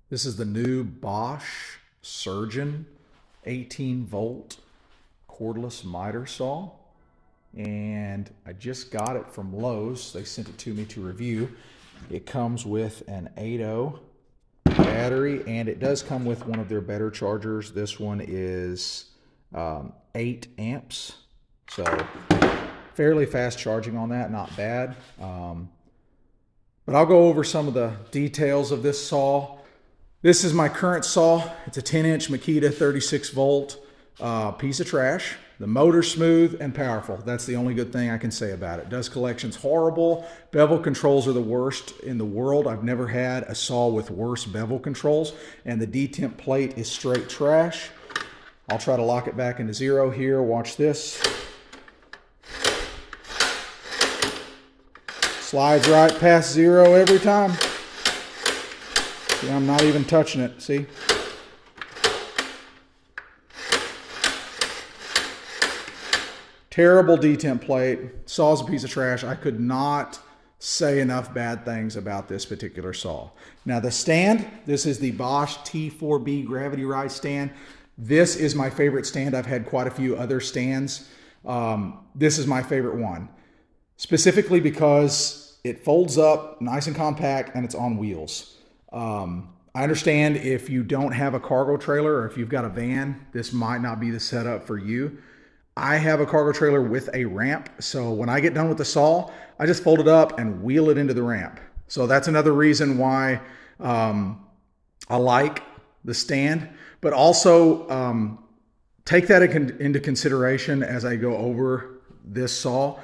This is the new Bosch Surgeon 18 volt cordless miter saw. And I just got it from Lowe's. They sent it to me to review. It comes with an 8.0 battery, and it does come with one of their better chargers. This one is 8 amps. So fairly fast charging on that, not bad. But I'll go over some of the details of this saw. This is my current saw. It's a 10-inch Makita 36 volt piece of trash. The motor's smooth and powerful. That's the only good thing I can say about it. Dust collection's horrible. Bevel controls are the worst in the world. I've never had a saw with worse bevel controls. And the detemp plate is straight trash. I'll try to lock it back into zero here. Watch this. Slides right past zero every time. See, I'm not even touching it, see? Terrible detemp plate. Saw's a piece of trash. I could not say enough bad things about this particular saw. Now the stand, this is the Bosch T4B gravity rise stand. This is my favorite stand. I've had quite a few other stands. This is my favorite one, specifically because it folds up nice and compact and it's on wheels. I understand if you don't have a cargo trailer or if you've got a van, this might not be the setup for you. I have a cargo trailer with a ramp, so when I get done with the saw, I just fold it up and wheel it into the ramp. So that's another reason why I like the stand, but also take that into consideration as I go over this saw.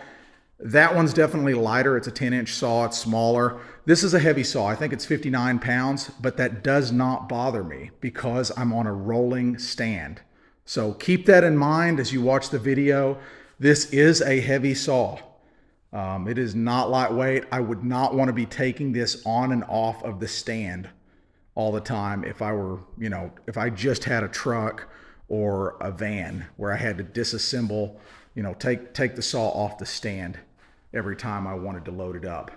That one's definitely lighter. It's a 10-inch saw. It's smaller. This is a heavy saw. I think it's 59 pounds, but that does not bother me because I'm on a rolling stand. So keep that in mind as you watch the video. This is a heavy saw. It is not lightweight. I would not want to be taking this on and off of the stand all the time if I were, if I just had a truck or a van where I had to disassemble, take the saw off the stand every time I wanted to load it up.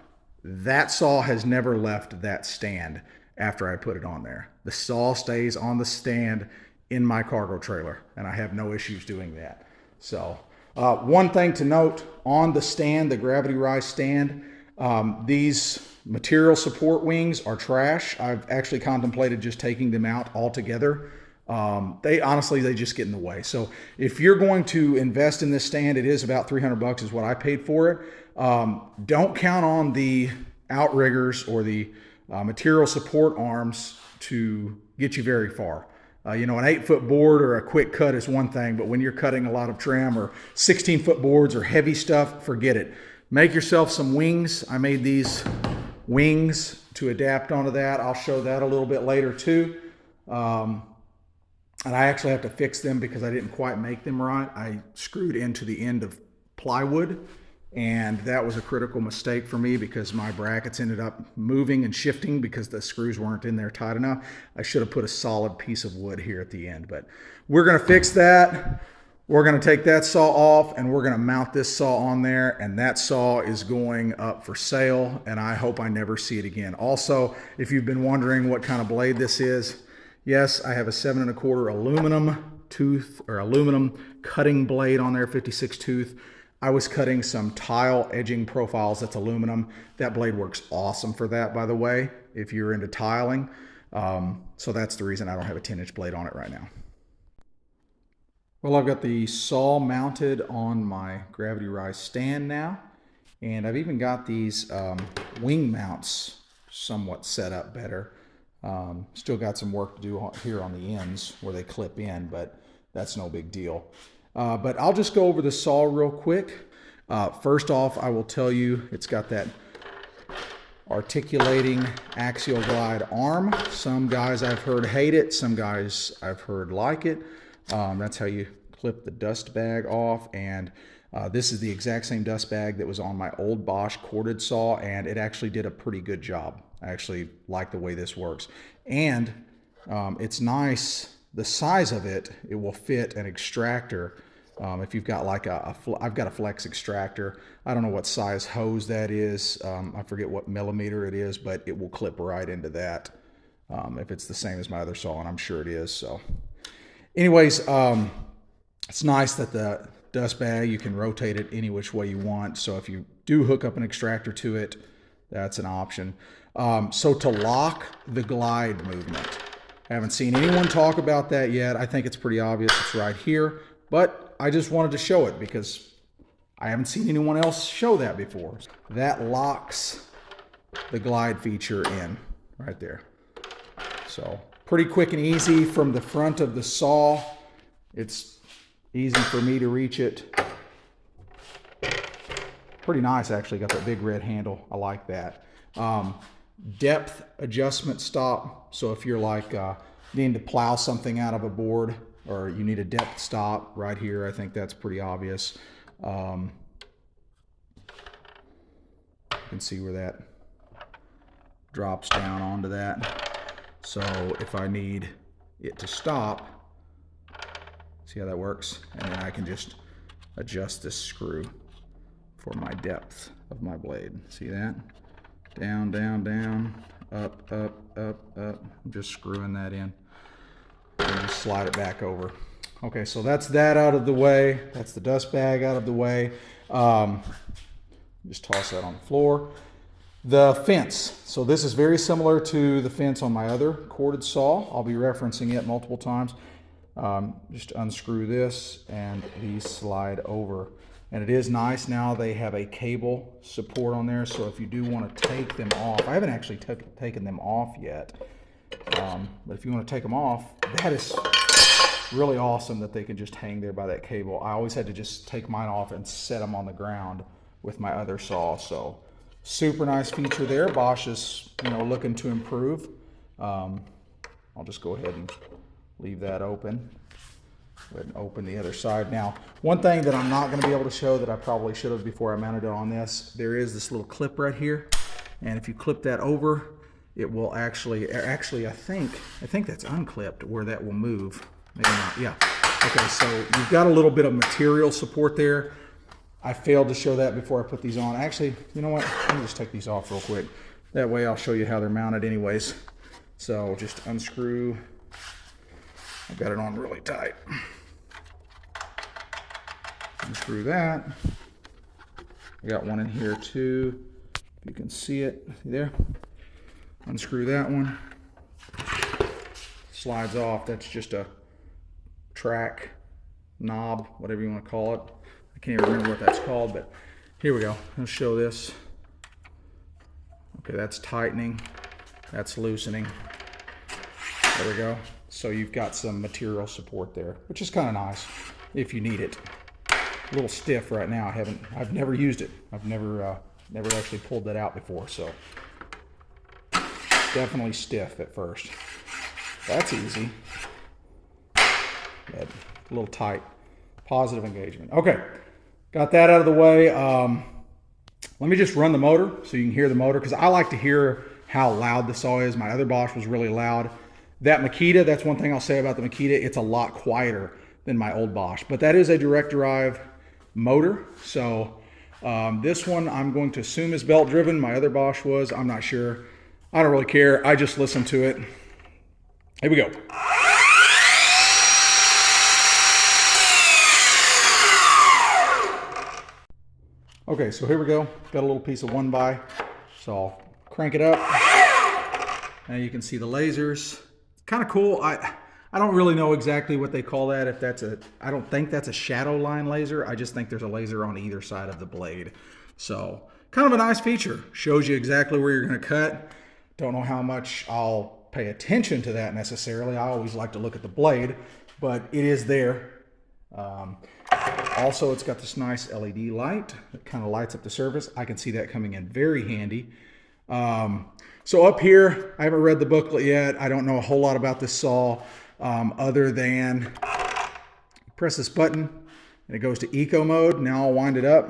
That saw has never left that stand after I put it on there. The saw stays on the stand in my cargo trailer, and I have no issues doing that. So one thing to note on the stand, the gravity rise stand, these material support wings are trash. I've actually contemplated just taking them out altogether. They just get in the way. So if you're going to invest in this stand, it is about 300 bucks is what I paid for it. Don't count on the outriggers or the material support arms to get you very far. An 8-foot board or a quick cut is one thing, but when you're cutting a lot of trim or 16-foot boards or heavy stuff, forget it. Make yourself some wings. I made these wings to adapt onto that. I'll show that a little bit later too. And I actually have to fix them because I didn't quite make them right. I screwed into the end of plywood, and that was a critical mistake for me because my brackets ended up moving and shifting because the screws weren't in there tight enough. I should have put a solid piece of wood here at the end, but we're going to fix that. We're going to take that saw off and we're going to mount this saw on there, and that saw is going up for sale, and I hope I never see it again. Also, if you've been wondering what kind of blade this is, yes, I have a 7 1/4 aluminum tooth or aluminum cutting blade on there, 56 tooth. I was cutting some tile edging profiles. That's aluminum. That blade works awesome for that, by the way, if you're into tiling. So that's the reason I don't have a 10-inch blade on it right now. Well, I've got the saw mounted on my gravity rise stand now, and I've even got these wing mounts somewhat set up better. Still got some work to do here on the ends where they clip in, but that's no big deal. But I'll just go over the saw real quick. First off, I will tell you it's got that articulating axial glide arm. Some guys I've heard hate it. Some guys I've heard like it. That's how you clip the dust bag off. And this is the exact same dust bag that was on my old Bosch corded saw, and it actually did a pretty good job. I actually like the way this works. And it's nice. The size of it, it will fit an extractor. If you've got like I've got a flex extractor. I don't know what size hose that is. I forget what millimeter it is, but it will clip right into that if it's the same as my other saw, and I'm sure it is. So anyways, it's nice that the dust bag, you can rotate it any which way you want. So if you do hook up an extractor to it, that's an option. So to lock the glide movement, I haven't seen anyone talk about that yet. I think it's pretty obvious. It's right here, but I just wanted to show it because I haven't seen anyone else show that before. That locks the glide feature in right there. So pretty quick and easy from the front of the saw. It's easy for me to reach it. Pretty nice, actually. Got that big red handle. I like that. Depth adjustment stop. So if you're like needing to plow something out of a board, or you need a depth stop right here, I think that's pretty obvious. You can see where that drops down onto that. So if I need it to stop, see how that works? And then I can just adjust this screw for my depth of my blade. See that? Down, down, down, up, up, up, up. I'm just screwing that in. And just slide it back over. Okay, so that's that out of the way. That's the dust bag out of the way. Just toss that on the floor. The fence. So this is very similar to the fence on my other corded saw. I'll be referencing it multiple times. Just unscrew this and these slide over. And it is nice now they have a cable support on there, so if you do want to take them off, I haven't actually taken them off yet, but if you want to take them off, that is really awesome that they can just hang there by that cable. I always had to just take mine off and set them on the ground with my other saw, so super nice feature there. Bosch is, looking to improve. I'll just go ahead and leave that open. Go ahead and open the other side. Now, one thing that I'm not going to be able to show that I probably should have before I mounted it on this, there is this little clip right here. And if you clip that over, it will actually I think that's unclipped where that will move. Maybe not, yeah. Okay, so you've got a little bit of material support there. I failed to show that before I put these on. Actually, you know what? Let me just take these off real quick. That way I'll show you how they're mounted anyways. So just unscrew. I've got it on really tight. Unscrew that. I got one in here too. If you can see it, see there? Unscrew that one. Slides off. That's just a track knob, whatever you want to call it. I can't even remember what that's called, but here we go. I'll show this. Okay, that's tightening. That's loosening. There we go. So you've got some material support there, which is kind of nice if you need it. A little stiff right now. I've never used it. I've never actually pulled that out before, so definitely stiff at first. That's easy, but a little tight. Positive engagement. Okay, got that out of the way. Let me just run the motor so you can hear the motor, because I like to hear how loud the saw is. My other Bosch was really loud. That Makita, that's one thing I'll say about the Makita, it's a lot quieter than my old Bosch, but that is a direct drive motor. So this one I'm going to assume is belt driven. My other Bosch was, I'm not sure. I don't really care. I just listen to it. Here we go. Okay, so here we go. Got a little piece of 1x. So I'll crank it up. Now you can see the lasers. Kind of cool. I don't really know exactly what they call that. If that's I don't think that's a shadow line laser. I just think there's a laser on either side of the blade. So kind of a nice feature. Shows you exactly where you're going to cut. Don't know how much I'll pay attention to that necessarily. I always like to look at the blade, but it is there. Also, it's got this nice LED light that kind of lights up the surface. I can see that coming in very handy. So up here, I haven't read the booklet yet. I don't know a whole lot about this saw other than press this button and it goes to eco mode. Now I'll wind it up.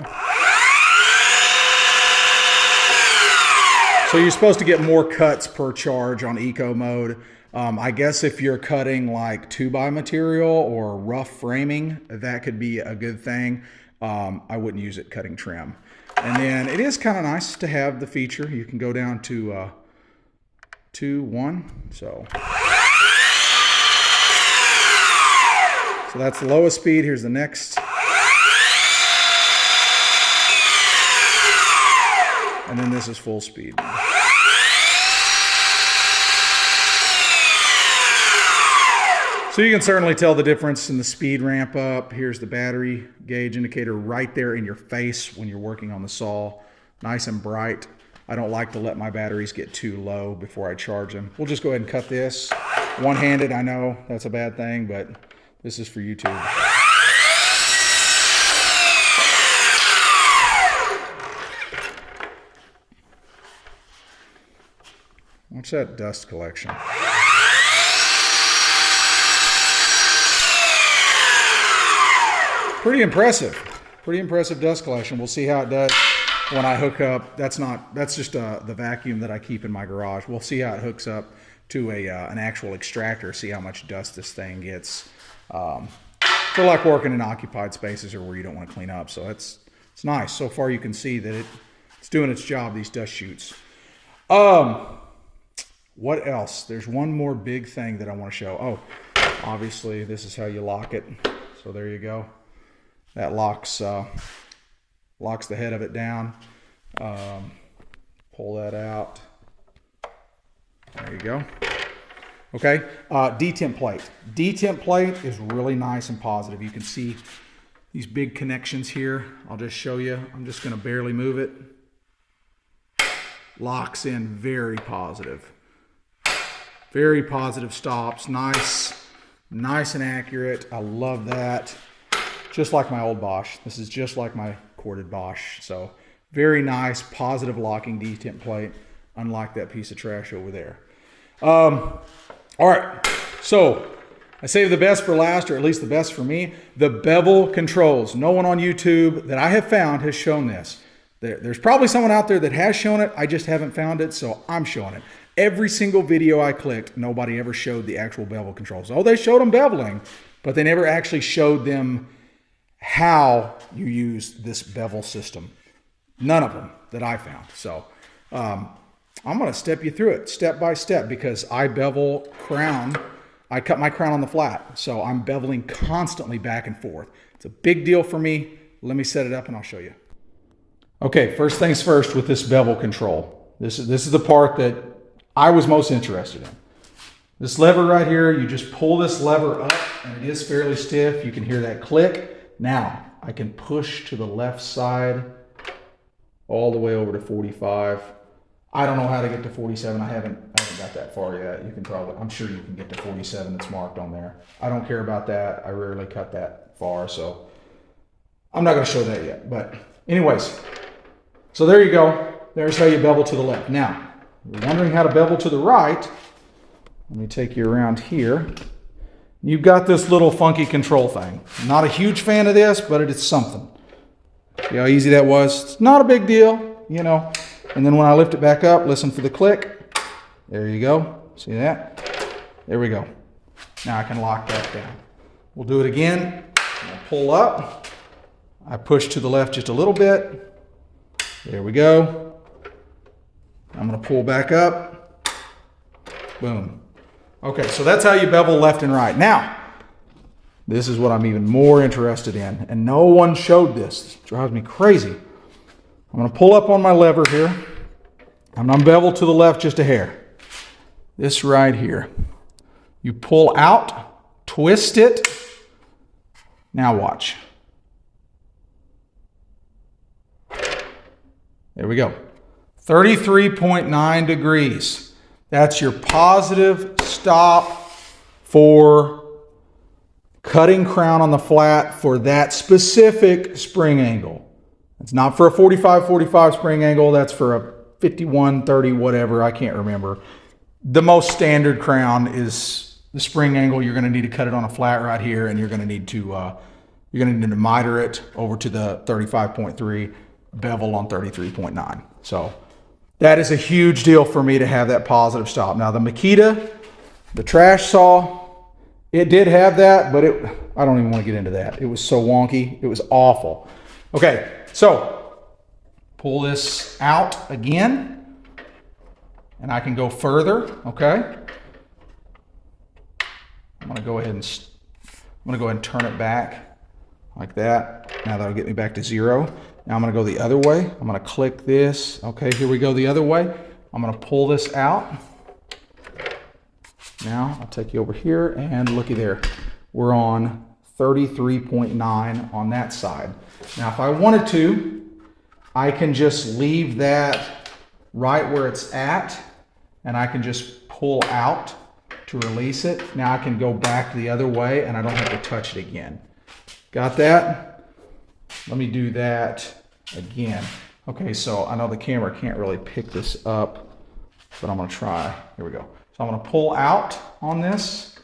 So you're supposed to get more cuts per charge on eco mode. I guess if you're cutting like 2x material or rough framing, that could be a good thing. I wouldn't use it cutting trim. And then it is kind of nice to have the feature. You can go down to 2, 1. So that's the lowest speed. Here's the next. And then this is full speed. So you can certainly tell the difference in the speed ramp up. Here's the battery gauge indicator right there in your face when you're working on the saw. Nice and bright. I don't like to let my batteries get too low before I charge them. We'll just go ahead and cut this. One-handed, I know that's a bad thing, but this is for YouTube. Watch that dust collection. Pretty impressive dust collection. We'll see how it does when I hook up. That's just the vacuum that I keep in my garage. We'll see how it hooks up to an actual extractor, see how much dust this thing gets for like working in occupied spaces or where you don't want to clean up. So it's nice. So far you can see that it's doing its job, these dust chutes. What else? There's one more big thing that I want to show. Oh, obviously this is how you lock it. So there you go. That locks the head of it down. Pull that out. There you go. Okay, detemp plate. Detemp plate is really nice and positive. You can see these big connections here. I'll just show you. I'm just going to barely move it. Locks in very positive. Very positive stops. Nice and accurate. I love that. Just like my old Bosch. This is just like my corded Bosch. So very nice, positive locking detemp plate, unlike that piece of trash over there. All right, so I saved the best for last, or at least the best for me, the bevel controls. No one on YouTube that I have found has shown this. There's probably someone out there that has shown it. I just haven't found it, so I'm showing it. Every single video I clicked, nobody ever showed the actual bevel controls. Oh, they showed them beveling, but they never actually showed them how you use this bevel system. None of them that I found. So I'm going to step you through it step by step because I bevel crown. I cut my crown on the flat, so I'm beveling constantly back and forth. It's a big deal for me. Let me set it up and I'll show you. Okay, first things first with this bevel control. This is the part that I was most interested in. This lever right here, you just pull this lever up and it is fairly stiff. You can hear that click. Now, I can push to the left side all the way over to 45. I don't know how to get to 47. I haven't got that far yet. You can probably, I'm sure you can get to 47. It's marked on there. I don't care about that. I rarely cut that far, so I'm not going to show that yet. But anyways, so there you go. There's how you bevel to the left. Now, you're wondering how to bevel to the right. Let me take you around here. You've got this little funky control thing. Not a huge fan of this, but it is something. See how easy that was? It's not a big deal, you know. And then when I lift it back up, listen for the click. There you go. See that? There we go. Now I can lock that down. We'll do it again. I'll pull up. I push to the left just a little bit. There we go. I'm going to pull back up. Boom. Okay, so that's how you bevel left and right. Now, this is what I'm even more interested in, and no one showed this. It drives me crazy. I'm going to pull up on my lever here. I'm going to bevel to the left just a hair. This right here. You pull out, twist it. Now watch. There we go. 33.9 degrees. That's your positive stop for cutting crown on the flat for that specific spring angle. It's not for a 45 spring angle. That's for a 51, 30, whatever. I can't remember. The most standard crown is the spring angle. You're going to need to cut it on a flat right here, and you're going to need to miter it over to the 35.3, bevel on 33.9. So that is a huge deal for me to have that positive stop. Now the Makita, the trash saw, it did have that, but I don't even want to get into that. It was so wonky. It was awful. Okay, so pull this out again. and I can go further, okay? I'm gonna go ahead and turn it back like that. Now that'll get me back to 0. Now I'm gonna go the other way. I'm gonna click this. Okay, here we go the other way. I'm gonna pull this out. Now I'll take you over here and looky there. We're on 33.9 on that side. Now if I wanted to, I can just leave that right where it's at, and I can just pull out to release it. Now I can go back the other way and I don't have to touch it again. Got that? Let me do that again. Okay, so I know the camera can't really pick this up, but I'm gonna try. Here we go. So I'm gonna pull out on this.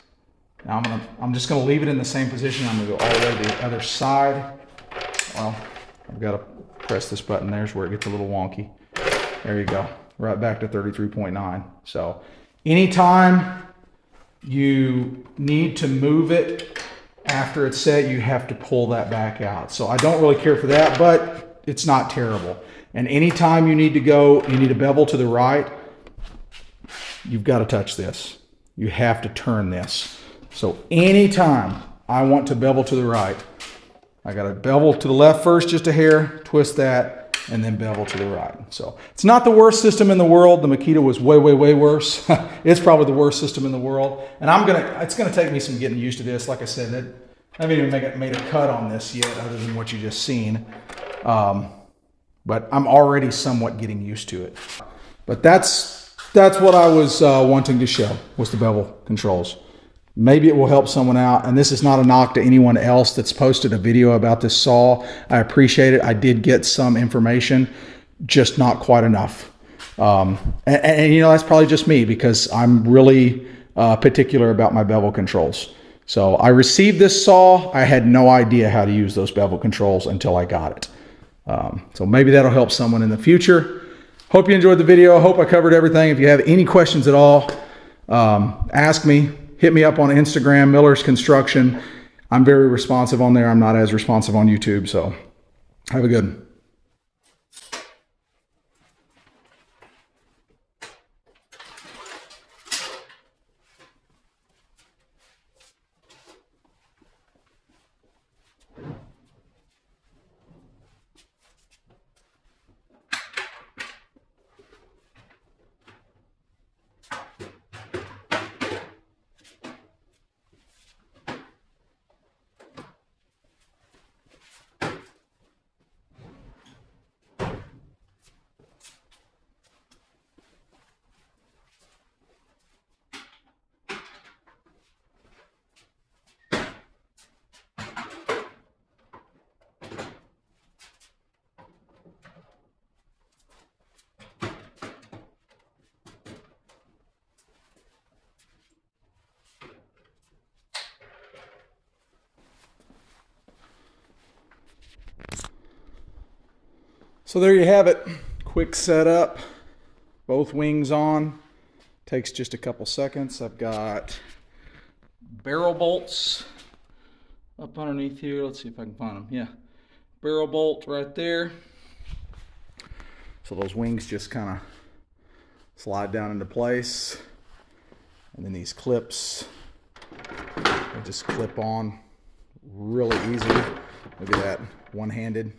Now I'm just gonna leave it in the same position. I'm gonna go all the way to the other side. Well, I've got to press this button. There's where it gets a little wonky. There you go. Right back to 33.9. So anytime you need to move it after it's set, you have to pull that back out. So I don't really care for that, but it's not terrible. And anytime you need to bevel to the right, you've got to touch this. You have to turn this. So anytime I want to bevel to the right, I got to bevel to the left first, just a hair, twist that, and then bevel to the right. So it's not the worst system in the world. The Makita was way, way, way worse. It's probably the worst system in the world. And it's gonna take me some getting used to this. Like I said, I haven't even made a cut on this yet, other than what you just seen. But I'm already somewhat getting used to it. But that's what I was wanting to show, was the bevel controls. Maybe it will help someone out. And this is not a knock to anyone else that's posted a video about this saw. I appreciate it. I did get some information, just not quite enough. And you know, that's probably just me, because I'm really particular about my bevel controls. So I received this saw. I had no idea how to use those bevel controls until I got it. So maybe that'll help someone in the future. Hope you enjoyed the video. I hope I covered everything. If you have any questions at all, ask me. Hit me up on Instagram, Miller's Construction. I'm very responsive on there. I'm not as responsive on YouTube, so have a good one. So there you have it. Quick setup. Both wings on. Takes just a couple seconds. I've got barrel bolts up underneath here. Let's see if I can find them. Yeah. Barrel bolt right there. So those wings just kind of slide down into place. And then these clips, they just clip on really easy. Look at that, one-handed.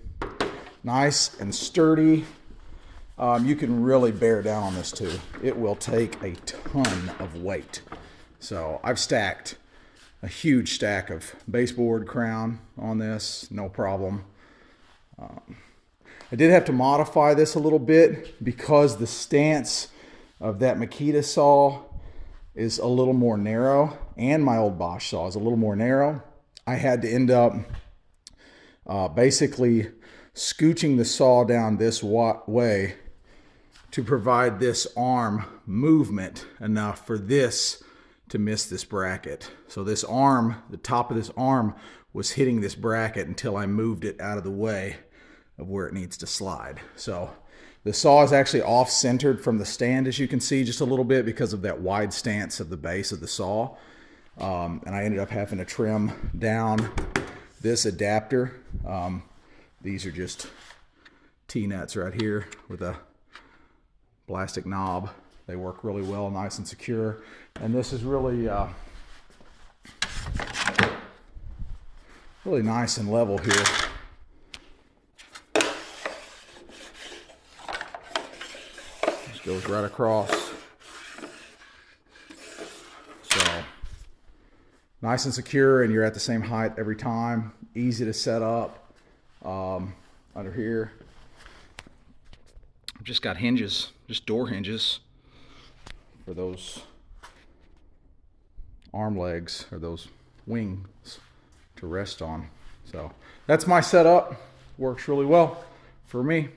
Nice and sturdy. You can really bear down on this too. It will take a ton of weight. So I've stacked a huge stack of baseboard crown on this, no problem. I did have to modify this a little bit because the stance of that Makita saw is a little more narrow, and my old Bosch saw is a little more narrow. I had to end up basically scooching the saw down this way to provide this arm movement enough for this to miss this bracket. So this arm, the top of this arm was hitting this bracket until I moved it out of the way of where it needs to slide. So the saw is actually off-centered from the stand, as you can see, just a little bit because of that wide stance of the base of the saw. And I ended up having to trim down this adapter. These are just T-nuts right here with a plastic knob They work really well, nice and secure. And this is really, really nice and level here. Just goes right across. So nice and secure, and you're at the same height every time. Easy to set up. Under here, I've just got hinges, just door hinges for those arm legs or those wings to rest on. So that's my setup. Works really well for me.